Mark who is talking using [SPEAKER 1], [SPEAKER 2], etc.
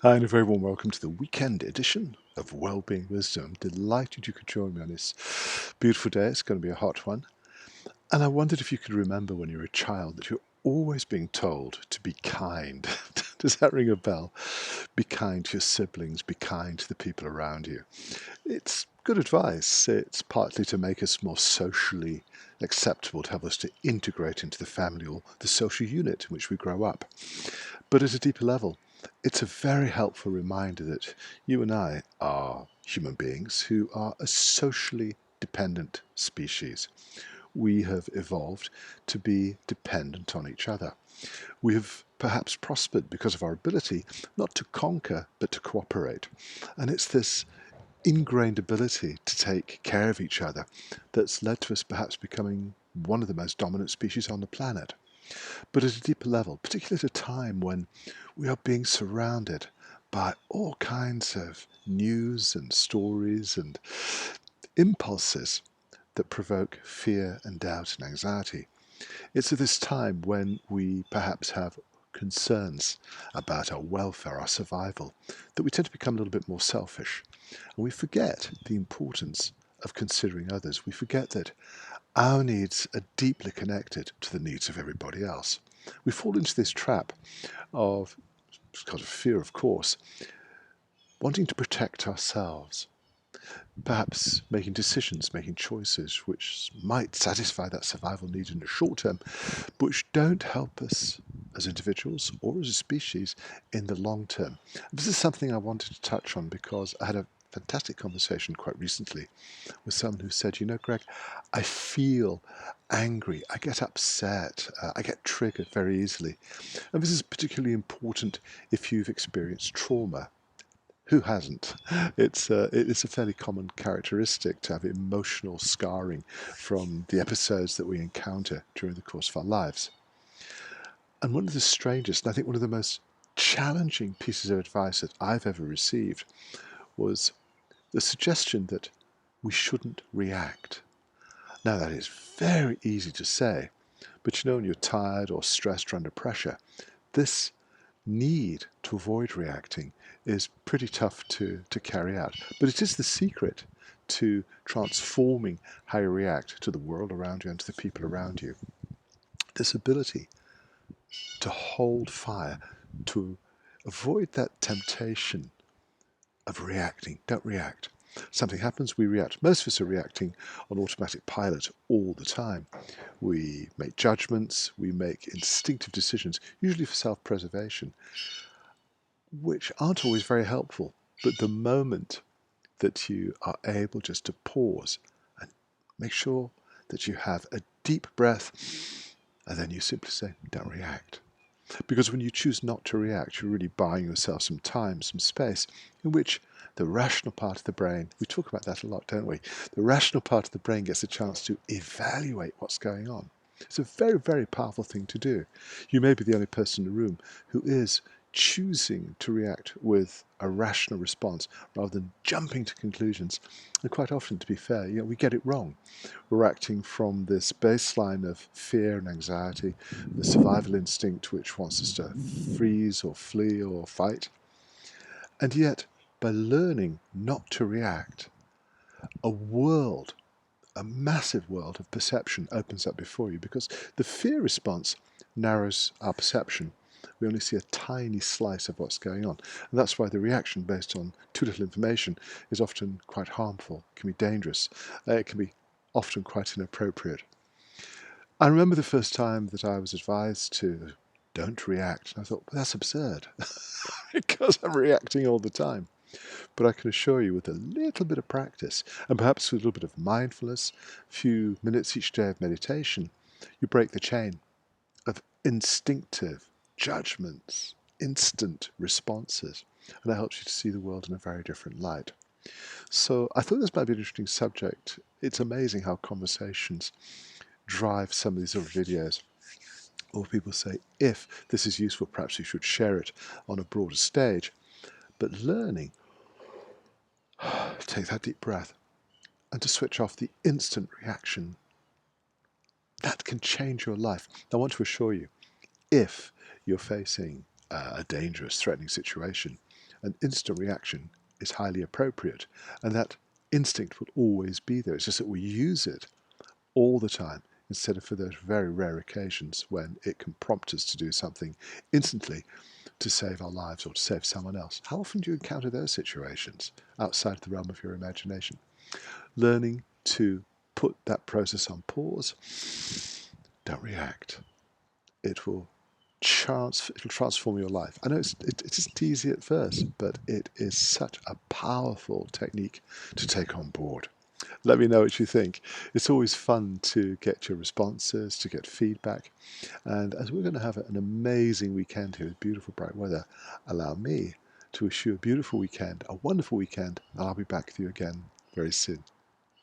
[SPEAKER 1] Hi, and a very warm welcome to the weekend edition of Wellbeing Wisdom. Delighted you could join me on this beautiful day. It's going to be a hot one. And I wondered if you could remember when you were a child that you're always being told to be kind. Does that ring a bell? Be kind to your siblings, be kind to the people around you. It's good advice. It's partly to make us more socially acceptable, to help us to integrate into the family or the social unit in which we grow up. But at a deeper level, it's a very helpful reminder that you and I are human beings who are a socially dependent species. We have evolved to be dependent on each other. We have perhaps prospered because of our ability not to conquer but to cooperate. And it's this ingrained ability to take care of each other that's led to us perhaps becoming one of the most dominant species on the planet. But at a deeper level, particularly at a time when we are being surrounded by all kinds of news and stories and impulses that provoke fear and doubt and anxiety. It's at this time when we perhaps have concerns about our welfare, our survival, that we tend to become a little bit more selfish. And we forget the importance of considering others. We forget that our needs are deeply connected to the needs of everybody else. We fall into this trap of, because of fear, of course, wanting to protect ourselves, perhaps making decisions, making choices which might satisfy that survival need in the short term, but which don't help us as individuals or as a species in the long term. This is something I wanted to touch on because I had a fantastic conversation quite recently with someone who said, you know, Greg, I feel angry, I get upset, I get triggered very easily. And this is particularly important if you've experienced trauma. Who hasn't? It's a fairly common characteristic to have emotional scarring from the episodes that we encounter during the course of our lives. And one of the strangest, and I think one of the most challenging pieces of advice that I've ever received was the suggestion that we shouldn't react. Now, that is very easy to say, but you know, when you're tired or stressed or under pressure, this need to avoid reacting is pretty tough to carry out. But it is the secret to transforming how you react to the world around you and to the people around you. This ability to hold fire, to avoid that temptation of reacting. Don't react. Something happens, we react. Most of us are reacting on automatic pilot all the time. We make judgments, we make instinctive decisions, usually for self-preservation, which aren't always very helpful. But the moment that you are able just to pause and make sure that you have a deep breath, and then you simply say, don't react. Because when you choose not to react, you're really buying yourself some time, some space, in which the rational part of the brain, we talk about that a lot, don't we? The rational part of the brain gets a chance to evaluate what's going on. It's a very, very powerful thing to do. You may be the only person in the room who is choosing to react with a rational response rather than jumping to conclusions. And quite often, to be fair, we get it wrong. We're acting from this baseline of fear and anxiety, the survival instinct which wants us to freeze or flee or fight. And yet, by learning not to react, a world, a massive world of perception opens up before you, because the fear response narrows our perception. We only see a tiny slice of what's going on. And that's why the reaction based on too little information is often quite harmful, can be dangerous, it can be often quite inappropriate. I remember the first time that I was advised to don't react, and I thought, well, that's absurd, because I'm reacting all the time. But I can assure you, with a little bit of practice, and perhaps with a little bit of mindfulness, a few minutes each day of meditation, you break the chain of instinctive judgments, instant responses, and that helps you to see the world in a very different light. So I thought this might be an interesting subject. It's amazing how conversations drive some of these other videos. Or people say, if this is useful, perhaps you should share it on a broader stage. But learning, take that deep breath, and to switch off the instant reaction, that can change your life. I want to assure you, if you're facing a dangerous, threatening situation, an instant reaction is highly appropriate, and that instinct will always be there. It's just that we use it all the time instead of for those very rare occasions when it can prompt us to do something instantly to save our lives or to save someone else. How often do you encounter those situations outside of the realm of your imagination? Learning to put that process on pause, don't react. It'll transform your life. I know it isn't easy at first, but it is such a powerful technique to take on board. Let me know what you think. It's always fun to get your responses, to get feedback. And as we're going to have an amazing weekend here with beautiful bright weather, allow me to wish you a beautiful weekend, a wonderful weekend, and I'll be back with you again very soon.